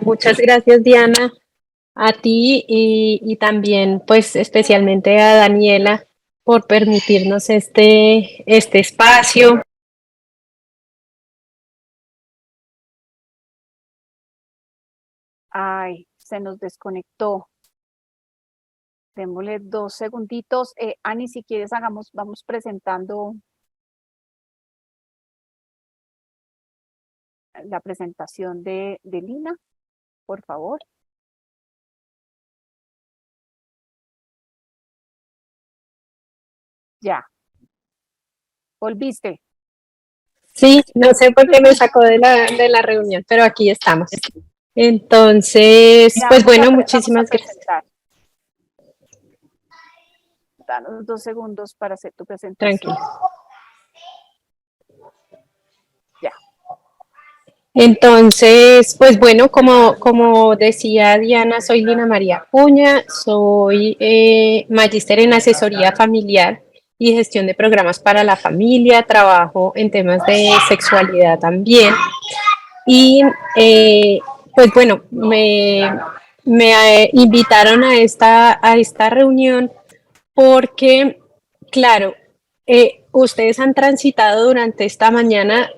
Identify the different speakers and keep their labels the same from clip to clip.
Speaker 1: Muchas gracias, Diana, a ti y también, pues, especialmente a Daniela por permitirnos este espacio.
Speaker 2: Ay, se nos desconectó. Démosle 2 segunditos. Ani, si quieres, vamos presentando la presentación de Lina, por favor. Ya. ¿Volviste?
Speaker 1: Sí, no sé por qué me sacó de la reunión, pero aquí estamos. Entonces,
Speaker 2: Ya
Speaker 1: pues
Speaker 2: vamos
Speaker 1: bueno,
Speaker 2: vamos a
Speaker 1: muchísimas gracias.
Speaker 2: presentar. Danos 2 segundos para hacer tu presentación.
Speaker 1: Tranquilo.
Speaker 2: Ya.
Speaker 1: Entonces, pues bueno, como decía Diana, soy Lina María Cuña, soy magíster en asesoría familiar y gestión de programas para la familia, trabajo en temas de sexualidad también. Y pues bueno, me invitaron a esta reunión porque, claro, ustedes han transitado durante esta mañana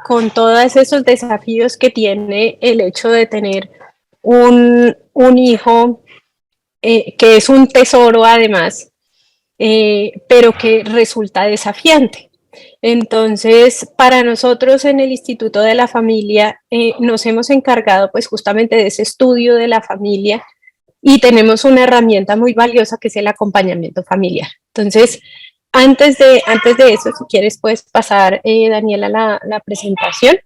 Speaker 1: con todos esos desafíos que tiene el hecho de tener un hijo que es un tesoro además, pero que resulta desafiante. Entonces, para nosotros en el Instituto de la Familia nos hemos encargado pues justamente de ese estudio de la familia y tenemos una herramienta muy valiosa que es el acompañamiento familiar. Entonces, antes de eso, si quieres, puedes pasar, Daniela, la presentación.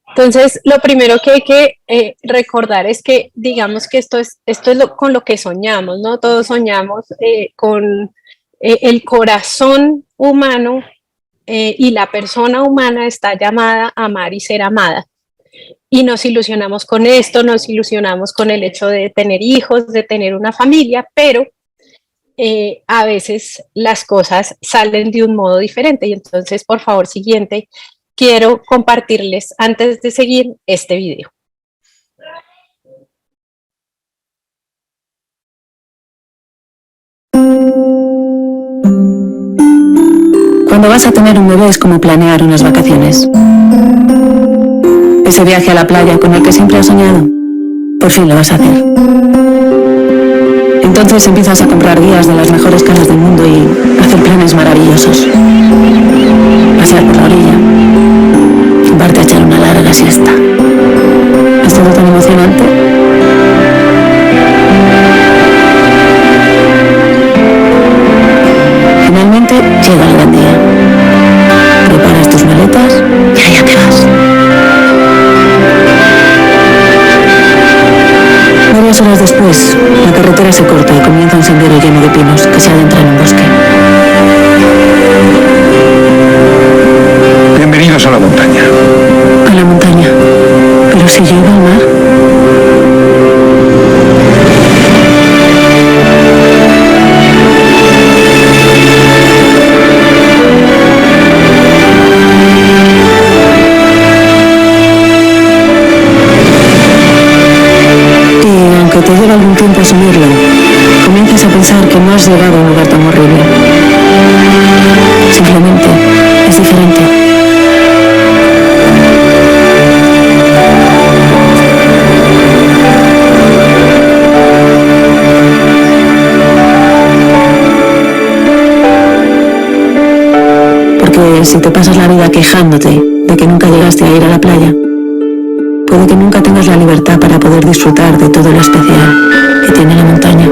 Speaker 1: Entonces, lo primero que hay que recordar es que, digamos que esto es con lo que soñamos, ¿no? Todos soñamos con el corazón humano y la persona humana está llamada a amar y ser amada. Y nos ilusionamos con esto, nos ilusionamos con el hecho de tener hijos, de tener una familia, pero a veces las cosas salen de un modo diferente. Y entonces, por favor, siguiente, quiero compartirles antes de seguir este video.
Speaker 3: Cuando vas a tener un bebé es como planear unas vacaciones. Ese viaje a la playa con el que siempre has soñado, por fin lo vas a hacer. Entonces empiezas a comprar guías de las mejores casas del mundo y hacer planes maravillosos. Pasear por la orilla, varte a echar una larga siesta. ¿Es todo tan emocionante? Finalmente llega el gran día. Preparas tus maletas y allá te vas. Varias horas después, la carretera se corta y comienza un sendero lleno de pinos que se adentra en un bosque.
Speaker 4: Bienvenidos a la montaña.
Speaker 3: A la montaña. Pero si yo iba al mar. Te lleva algún tiempo asumirlo, comienzas a pensar que no has llegado a un lugar tan horrible. Simplemente es diferente. Porque si te pasas la vida quejándote de que nunca llegaste a ir a la playa, puede que nunca tengas la libertad para poder disfrutar de todo lo especial que tiene la montaña.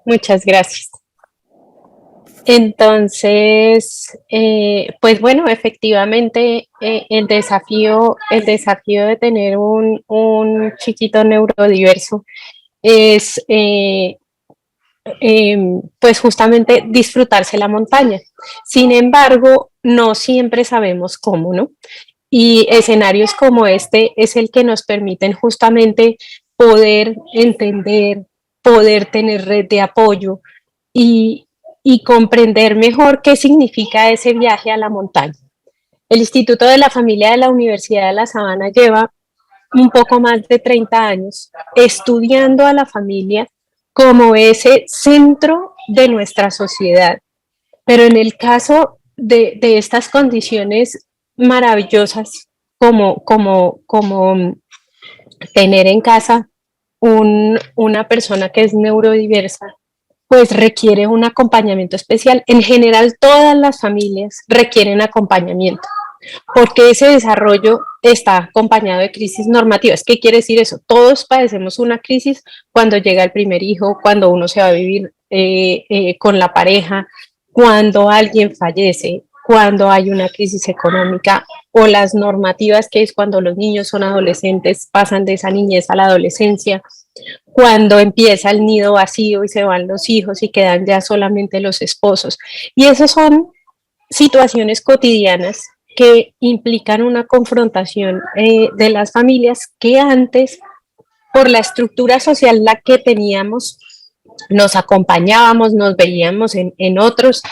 Speaker 1: Muchas gracias. Entonces, pues bueno, efectivamente el desafío de tener un chiquito neurodiverso es pues justamente disfrutarse la montaña. Sin embargo, no siempre sabemos cómo, ¿no? Y escenarios como este es el que nos permiten justamente poder entender, poder tener red de apoyo y, y comprender mejor qué significa ese viaje a la montaña. El Instituto de la Familia de la Universidad de La Sabana lleva un poco más de 30 años estudiando a la familia como ese centro de nuestra sociedad. Pero en el caso de estas condiciones maravillosas, como tener en casa una persona que es neurodiversa, pues requiere un acompañamiento especial. En general, todas las familias requieren acompañamiento, porque ese desarrollo está acompañado de crisis normativas. ¿Qué quiere decir eso? Todos padecemos una crisis cuando llega el primer hijo, cuando uno se va a vivir con la pareja, cuando alguien fallece, cuando hay una crisis económica o las normativas, que es cuando los niños son adolescentes, pasan de esa niñez a la adolescencia, cuando empieza el nido vacío y se van los hijos y quedan ya solamente los esposos. Y esas son situaciones cotidianas que implican una confrontación de las familias que antes, por la estructura social la que teníamos, nos acompañábamos, nos veíamos en otros,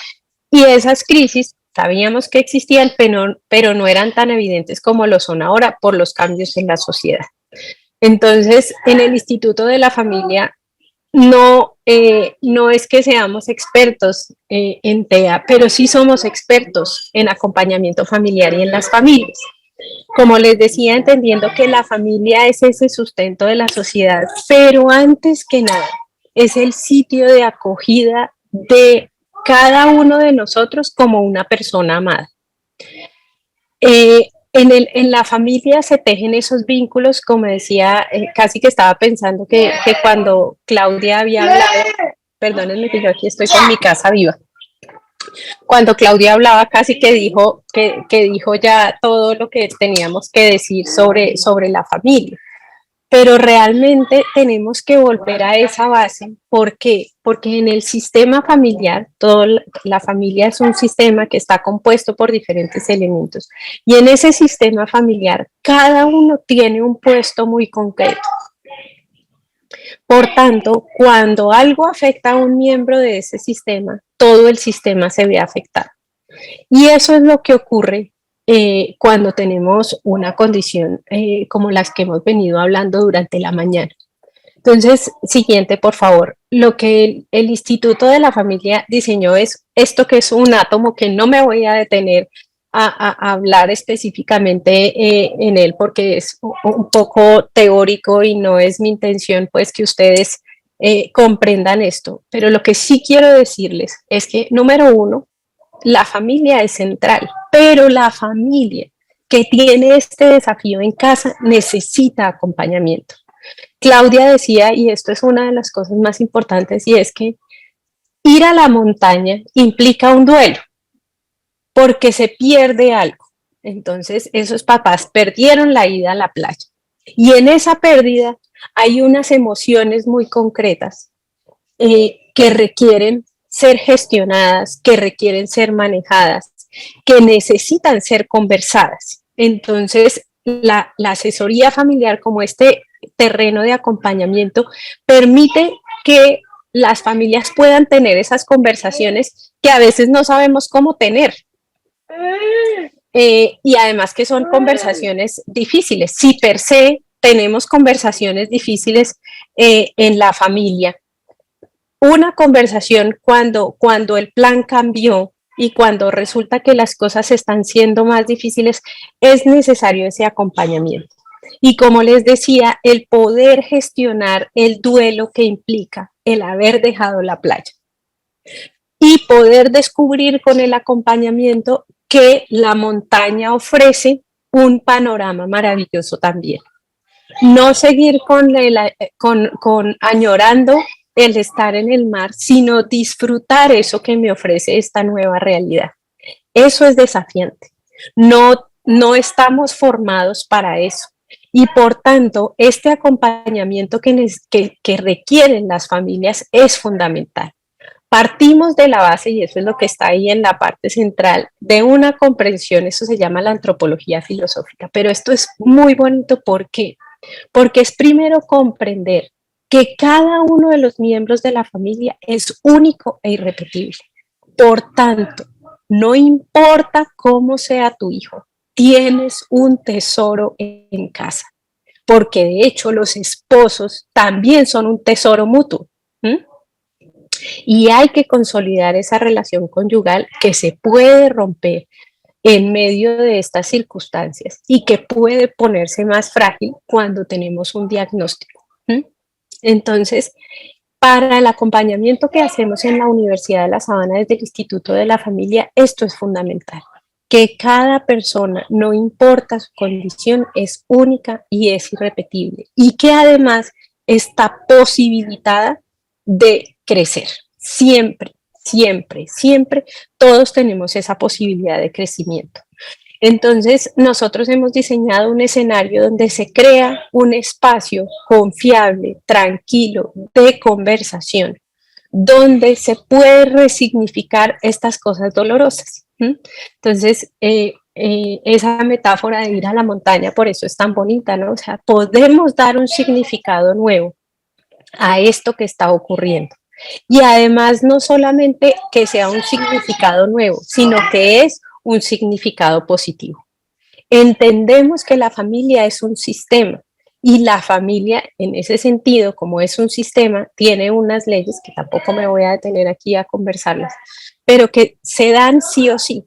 Speaker 1: y esas crisis sabíamos que existían, pero no eran tan evidentes como lo son ahora por los cambios en la sociedad. Entonces, en el Instituto de la Familia no es que seamos expertos en TEA, pero sí somos expertos en acompañamiento familiar y en las familias. Como les decía, entendiendo que la familia es ese sustento de la sociedad, pero antes que nada es el sitio de acogida de cada uno de nosotros como una persona amada. En la familia se tejen esos vínculos, como decía, casi que estaba pensando que cuando Claudia había hablado, perdónenme que yo aquí estoy con mi casa viva, cuando Claudia hablaba casi que dijo ya todo lo que teníamos que decir sobre la familia. Pero realmente tenemos que volver a esa base. ¿Por qué? Porque en el sistema familiar, toda la familia es un sistema que está compuesto por diferentes elementos. Y en ese sistema familiar, cada uno tiene un puesto muy concreto. Por tanto, cuando algo afecta a un miembro de ese sistema, todo el sistema se ve afectado. Y eso es lo que ocurre cuando tenemos una condición como las que hemos venido hablando durante la mañana. Entonces, siguiente, por favor. Lo que el Instituto de la Familia diseñó es esto, que es un átomo, que no me voy a detener a hablar específicamente en él porque es un poco teórico y no es mi intención pues que ustedes comprendan esto. Pero lo que sí quiero decirles es que, número uno, la familia es central, pero la familia que tiene este desafío en casa necesita acompañamiento. Claudia decía, y esto es una de las cosas más importantes, y es que ir a la montaña implica un duelo, porque se pierde algo. Entonces, esos papás perdieron la ida a la playa. Y en esa pérdida hay unas emociones muy concretas que requieren ser gestionadas, que requieren ser manejadas, que necesitan ser conversadas. Entonces, la asesoría familiar, como este terreno de acompañamiento, permite que las familias puedan tener esas conversaciones que a veces no sabemos cómo tener. Y además que son conversaciones difíciles. Si per se tenemos conversaciones difíciles en la familia, una conversación cuando el plan cambió y cuando resulta que las cosas están siendo más difíciles, es necesario ese acompañamiento. Y como les decía, el poder gestionar el duelo que implica el haber dejado la playa y poder descubrir con el acompañamiento que la montaña ofrece un panorama maravilloso también. No seguir con añorando el estar en el mar, sino disfrutar eso que me ofrece esta nueva realidad. Eso es desafiante. No estamos formados para eso. Y por tanto, este acompañamiento que requieren las familias es fundamental. Partimos de la base, y eso es lo que está ahí en la parte central, de una comprensión, eso se llama la antropología filosófica, pero esto es muy bonito, ¿por qué? Porque es primero comprender que cada uno de los miembros de la familia es único e irrepetible. Por tanto, no importa cómo sea tu hijo, tienes un tesoro en casa, porque de hecho los esposos también son un tesoro mutuo. ¿Mm? Y hay que consolidar esa relación conyugal que se puede romper en medio de estas circunstancias y que puede ponerse más frágil cuando tenemos un diagnóstico. ¿Mm? Entonces, para el acompañamiento que hacemos en la Universidad de La Sabana desde el Instituto de la Familia, esto es fundamental, que cada persona, no importa su condición, es única y es irrepetible, y que además está posibilitada de crecer. Siempre, siempre, siempre, todos tenemos esa posibilidad de crecimiento. Entonces, nosotros hemos diseñado un escenario donde se crea un espacio confiable, tranquilo, de conversación, donde se puede resignificar estas cosas dolorosas. Entonces, esa metáfora de ir a la montaña, por eso es tan bonita, ¿no? O sea, podemos dar un significado nuevo a esto que está ocurriendo. Y además, no solamente que sea un significado nuevo, sino que es un significado positivo. Entendemos que la familia es un sistema y la familia, en ese sentido, como es un sistema, tiene unas leyes que tampoco me voy a detener aquí a conversarlas, pero que se dan sí o sí.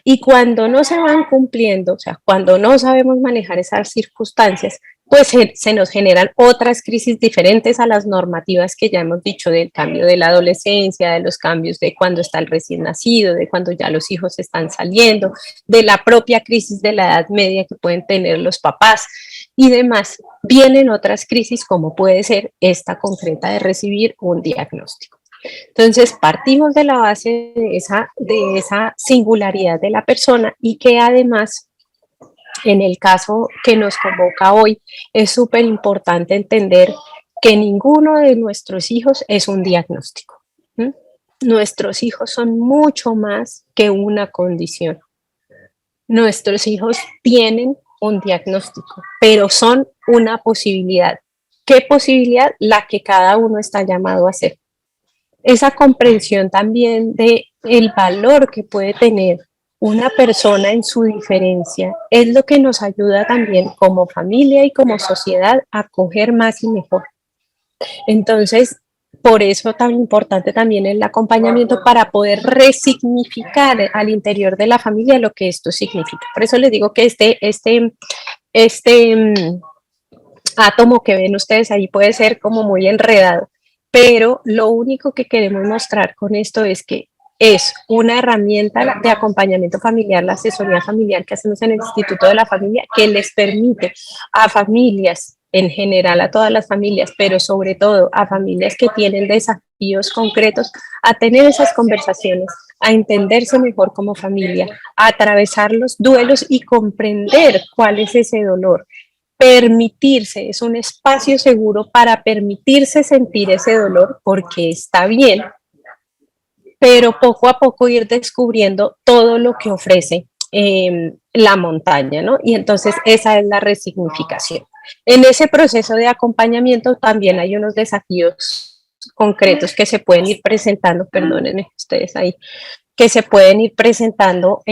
Speaker 1: Y cuando no se van cumpliendo, o sea, cuando no sabemos manejar esas circunstancias, pues se nos generan otras crisis diferentes a las normativas que ya hemos dicho del cambio de la adolescencia, de los cambios de cuando está el recién nacido, de cuando ya los hijos están saliendo, de la propia crisis de la edad media que pueden tener los papás y demás. Vienen otras crisis como puede ser esta concreta de recibir un diagnóstico. Entonces, partimos de la base de esa singularidad de la persona y que además, en el caso que nos convoca hoy, es súper importante entender que ninguno de nuestros hijos es un diagnóstico. ¿Mm? Nuestros hijos son mucho más que una condición. Nuestros hijos tienen un diagnóstico, pero son una posibilidad. ¿Qué posibilidad? La que cada uno está llamado a hacer. Esa comprensión también de el valor que puede tener una persona en su diferencia es lo que nos ayuda también como familia y como sociedad a acoger más y mejor. Entonces, por eso tan importante también el acompañamiento para poder resignificar al interior de la familia lo que esto significa. Por eso les digo que este átomo que ven ustedes ahí puede ser como muy enredado, pero lo único que queremos mostrar con esto es que es una herramienta de acompañamiento familiar, la asesoría familiar que hacemos en el Instituto de la Familia, que les permite a familias, en general a todas las familias, pero sobre todo a familias que tienen desafíos concretos, a tener esas conversaciones, a entenderse mejor como familia, a atravesar los duelos y comprender cuál es ese dolor. Permitirse, es un espacio seguro para permitirse sentir ese dolor porque está bien, pero poco a poco ir descubriendo todo lo que ofrece la montaña, ¿no? Y entonces esa es la resignificación. En ese proceso de acompañamiento también hay unos desafíos concretos que se pueden ir presentando, perdónenme ustedes ahí, que se pueden ir presentando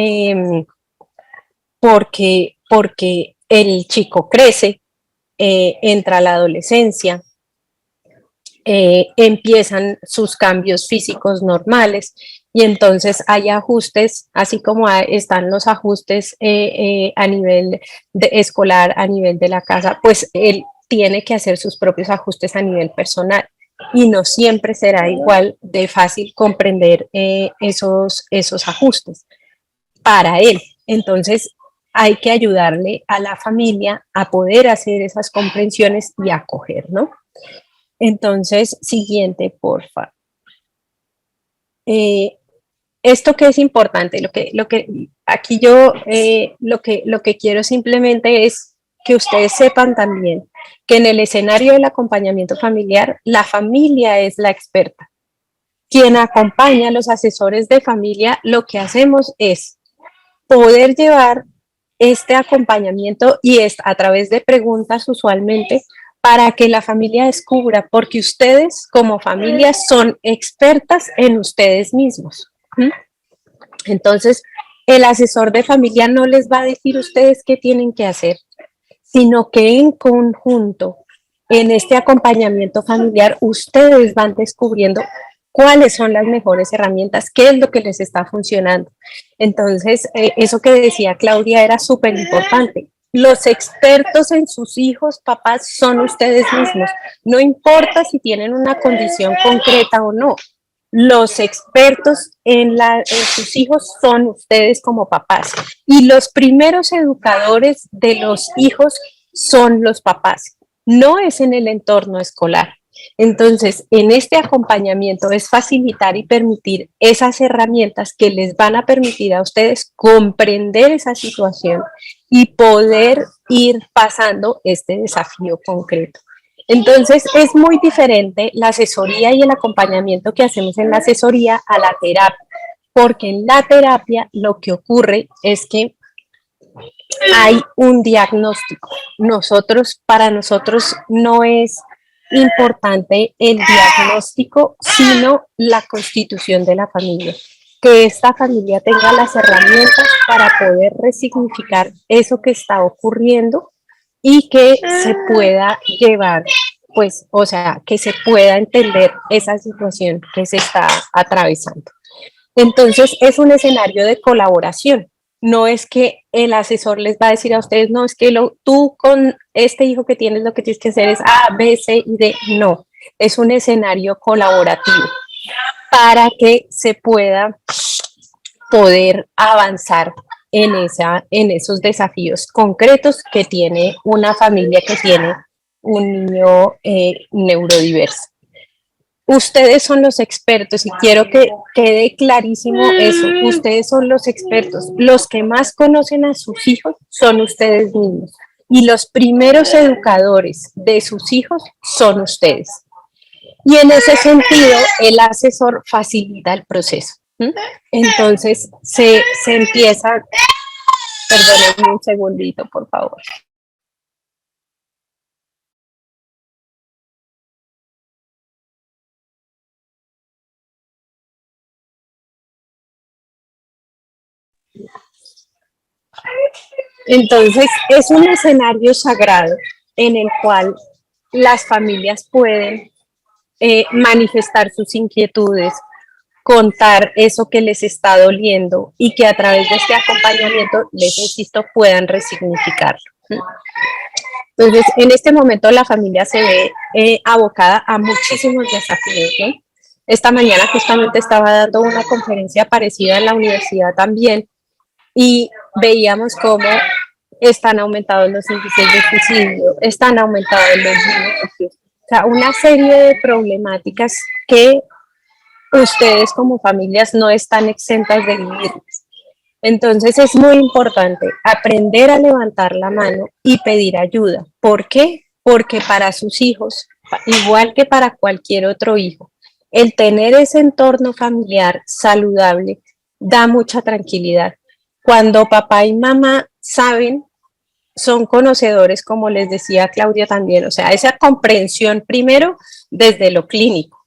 Speaker 1: porque el chico crece, entra a la adolescencia, empiezan sus cambios físicos normales y entonces hay ajustes, así como están los ajustes a nivel escolar, a nivel de la casa, pues él tiene que hacer sus propios ajustes a nivel personal y no siempre será igual de fácil comprender esos ajustes para él. Entonces hay que ayudarle a la familia a poder hacer esas comprensiones y acoger, ¿no? Entonces, siguiente, porfa. Esto que es importante, aquí yo lo que quiero simplemente es que ustedes sepan también que en el escenario del acompañamiento familiar, la familia es la experta. Quien acompaña a los asesores de familia, lo que hacemos es poder llevar este acompañamiento y es a través de preguntas usualmente para que la familia descubra, porque ustedes como familia son expertas en ustedes mismos. Entonces, el asesor de familia no les va a decir a ustedes qué tienen que hacer, sino que en conjunto, en este acompañamiento familiar, ustedes van descubriendo cuáles son las mejores herramientas, qué es lo que les está funcionando. Entonces, eso que decía Claudia era súper importante. Los expertos en sus hijos, papás, son ustedes mismos. No importa si tienen una condición concreta o no. Los expertos en sus hijos son ustedes como papás. Y los primeros educadores de los hijos son los papás. No es en el entorno escolar. Entonces, en este acompañamiento es facilitar y permitir esas herramientas que les van a permitir a ustedes comprender esa situación y poder ir pasando este desafío concreto. Entonces, es muy diferente la asesoría y el acompañamiento que hacemos en la asesoría a la terapia, porque en la terapia lo que ocurre es que hay un diagnóstico. Para nosotros no es importante el diagnóstico, sino la constitución de la familia. Que esta familia tenga las herramientas para poder resignificar eso que está ocurriendo y que se pueda llevar, pues, o sea, que se pueda entender esa situación que se está atravesando. Entonces, es un escenario de colaboración. No es que el asesor les va a decir a ustedes, no, es que tú con este hijo que tienes lo que tienes que hacer es A, B, C y D. No, es un escenario colaborativo para que se pueda poder avanzar en esos desafíos concretos que tiene una familia que tiene un niño neurodiverso. Ustedes son los expertos y quiero que quede clarísimo eso. Ustedes son los expertos. Los que más conocen a sus hijos son ustedes mismos. Y los primeros educadores de sus hijos son ustedes. Y en ese sentido, el asesor facilita el proceso. Entonces, se empieza... Perdónenme un segundito, por favor. Entonces, es un escenario sagrado en el cual las familias pueden manifestar sus inquietudes, contar eso que les está doliendo y que a través de este acompañamiento, les insisto, puedan resignificarlo. Entonces, en este momento la familia se ve abocada a muchísimos desafíos, ¿no? Esta mañana justamente estaba dando una conferencia parecida en la universidad también y veíamos cómo están aumentados los índices de suicidio, están aumentados los divorcios, o sea, una serie de problemáticas que ustedes como familias no están exentas de vivir. Entonces es muy importante aprender a levantar la mano y pedir ayuda. ¿Por qué? Porque para sus hijos, igual que para cualquier otro hijo, el tener ese entorno familiar saludable da mucha tranquilidad. Cuando papá y mamá saben, son conocedores, como les decía Claudia también, o sea, esa comprensión primero desde lo clínico,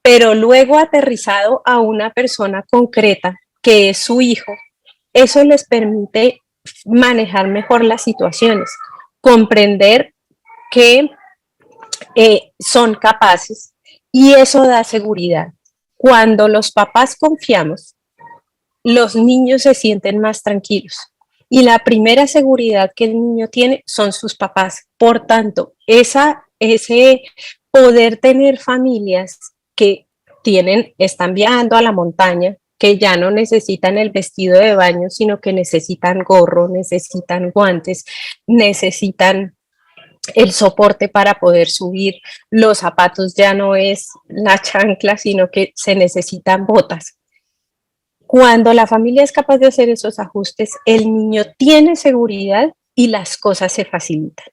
Speaker 1: pero luego aterrizado a una persona concreta que es su hijo, eso les permite manejar mejor las situaciones, comprender que son capaces y eso da seguridad. Cuando los papás confiamos, los niños se sienten más tranquilos y la primera seguridad que el niño tiene son sus papás. Por tanto, ese poder tener familias que están viajando a la montaña, que ya no necesitan el vestido de baño, sino que necesitan gorro, necesitan guantes, necesitan el soporte para poder subir, los zapatos ya no es la chancla, sino que se necesitan botas. Cuando la familia es capaz de hacer esos ajustes, el niño tiene seguridad y las cosas se facilitan.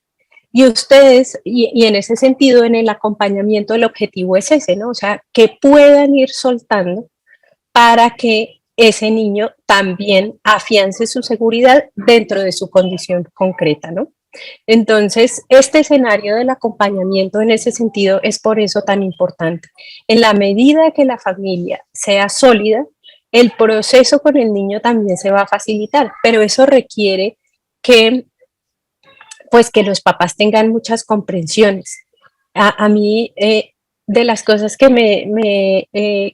Speaker 1: Y ustedes, y en ese sentido, en el acompañamiento, el objetivo es ese, ¿no? O sea, que puedan ir soltando para que ese niño también afiance su seguridad dentro de su condición concreta, ¿no? Entonces, este escenario del acompañamiento en ese sentido es por eso tan importante. En la medida que la familia sea sólida, el proceso con el niño también se va a facilitar, pero eso requiere que, pues, que los papás tengan muchas comprensiones. A mí, de las cosas que,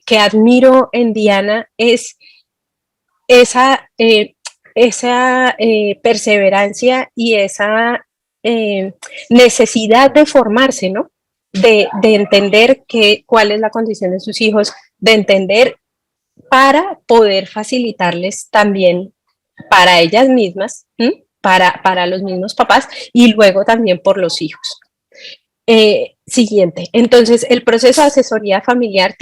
Speaker 1: que admiro en Diana es esa, perseverancia y esa necesidad de formarse, ¿no? De entender cuál es la condición de sus hijos, de entender para poder facilitarles también para ellas mismas, para los mismos papás y luego también por los hijos. Siguiente, entonces el proceso de asesoría familiar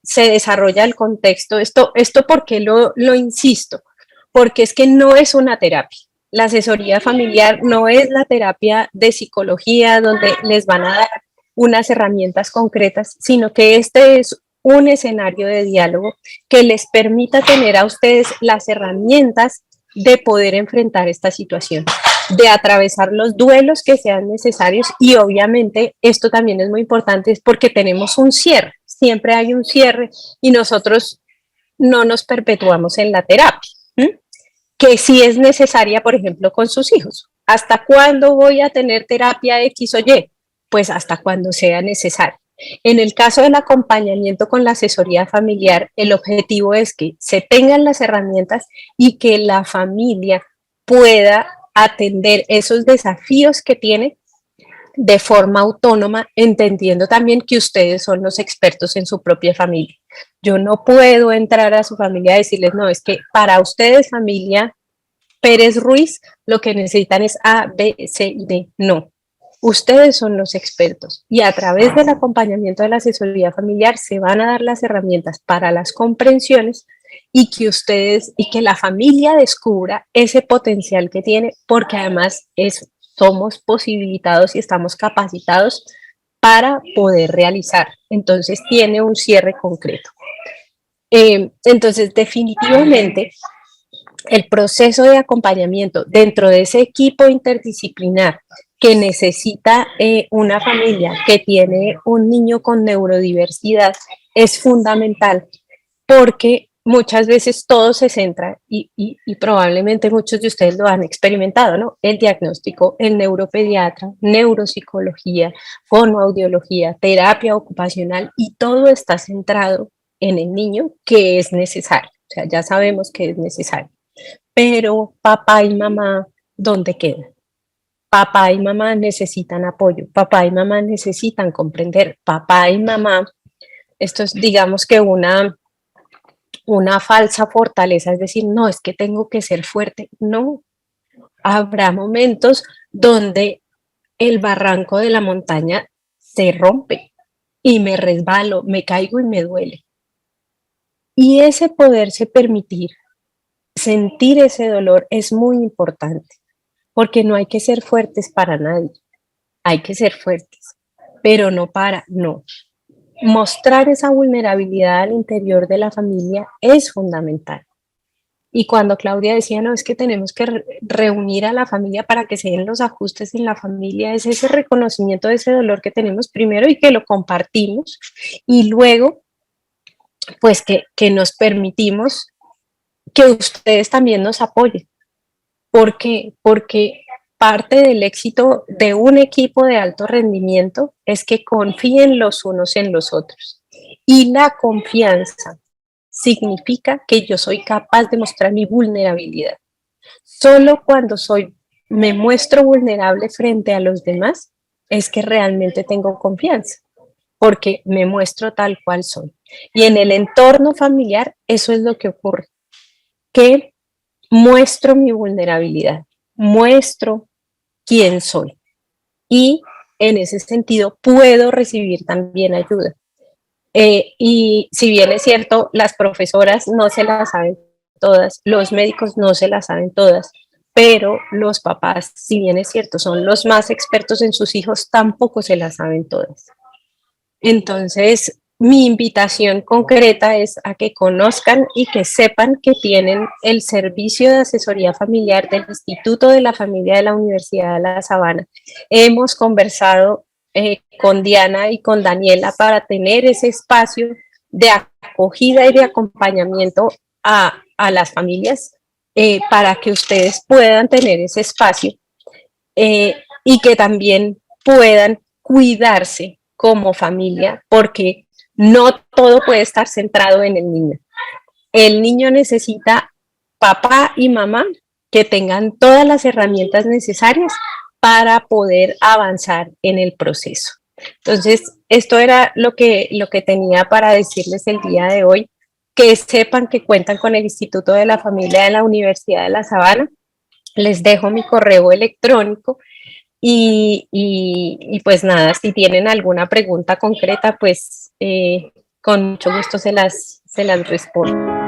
Speaker 1: se desarrolla el contexto, esto porque lo insisto, porque es que no es una terapia. La asesoría familiar no es la terapia de psicología donde les van a dar unas herramientas concretas, sino que este es un escenario de diálogo que les permita tener a ustedes las herramientas de poder enfrentar esta situación, de atravesar los duelos que sean necesarios y obviamente esto también es muy importante es porque tenemos un cierre, siempre hay un cierre y nosotros no nos perpetuamos en la terapia, que sí es necesaria, por ejemplo, con sus hijos. ¿Hasta cuándo voy a tener terapia X o Y? Pues hasta cuando sea necesario. En el caso del acompañamiento con la asesoría familiar, el objetivo es que se tengan las herramientas y que la familia pueda atender esos desafíos que tiene de forma autónoma, entendiendo también que ustedes son los expertos en su propia familia. Yo no puedo entrar a su familia y decirles, no, es que para ustedes, familia Pérez Ruiz, lo que necesitan es A, B, C y D. No, ustedes son los expertos y a través del acompañamiento de la asesoría familiar se van a dar las herramientas para las comprensiones y que ustedes y que la familia descubra ese potencial que tiene, porque además somos posibilitados y estamos capacitados para poder realizar. Entonces tiene un cierre concreto. Entonces, definitivamente, el proceso de acompañamiento dentro de ese equipo interdisciplinar que necesita una familia que tiene un niño con neurodiversidad es fundamental porque muchas veces todo se centra y probablemente muchos de ustedes lo han experimentado, ¿no? El diagnóstico, el neuropediatra, neuropsicología, fonoaudiología, terapia ocupacional y todo está centrado en el niño que es necesario, o sea, ya sabemos que es necesario. Pero papá y mamá, ¿dónde quedan? Papá y mamá necesitan apoyo, papá y mamá necesitan comprender, papá y mamá, esto es digamos que una falsa fortaleza, es decir, no, es que tengo que ser fuerte, no, habrá momentos donde el barranco de la montaña se rompe y me resbalo, me caigo y me duele. Y ese poderse permitir sentir ese dolor es muy importante, porque no hay que ser fuertes para nadie, hay que ser fuertes, pero no. Mostrar esa vulnerabilidad al interior de la familia es fundamental. Y cuando Claudia decía, no, es que tenemos que reunir a la familia para que se den los ajustes en la familia, es ese reconocimiento de ese dolor que tenemos primero y que lo compartimos y luego, pues que nos permitimos que ustedes también nos apoyen. ¿Por qué? Porque parte del éxito de un equipo de alto rendimiento es que confíen los unos en los otros. Y la confianza significa que yo soy capaz de mostrar mi vulnerabilidad. Solo cuando me muestro vulnerable frente a los demás es que realmente tengo confianza, porque me muestro tal cual soy. Y en el entorno familiar eso es lo que ocurre, que muestro mi vulnerabilidad, muestro quién soy. y en ese sentido puedo recibir también ayuda. Y si bien es cierto, las profesoras no se las saben todas, los médicos no se las saben todas, pero los papás, si bien es cierto, son los más expertos en sus hijos, tampoco se las saben todas. Entonces, mi invitación concreta es a que conozcan y que sepan que tienen el servicio de asesoría familiar del Instituto de la Familia de la Universidad de La Sabana. Hemos conversado con Diana y con Daniela para tener ese espacio de acogida y de acompañamiento a las familias para que ustedes puedan tener ese espacio y que también puedan cuidarse como familia, porque no todo puede estar centrado en el niño. El niño necesita papá y mamá que tengan todas las herramientas necesarias para poder avanzar en el proceso. Entonces, esto era lo que tenía para decirles el día de hoy, que sepan que cuentan con el Instituto de la Familia de la Universidad de La Sabana. Les dejo mi correo electrónico y pues nada, si tienen alguna pregunta concreta, pues con mucho gusto se las respondo.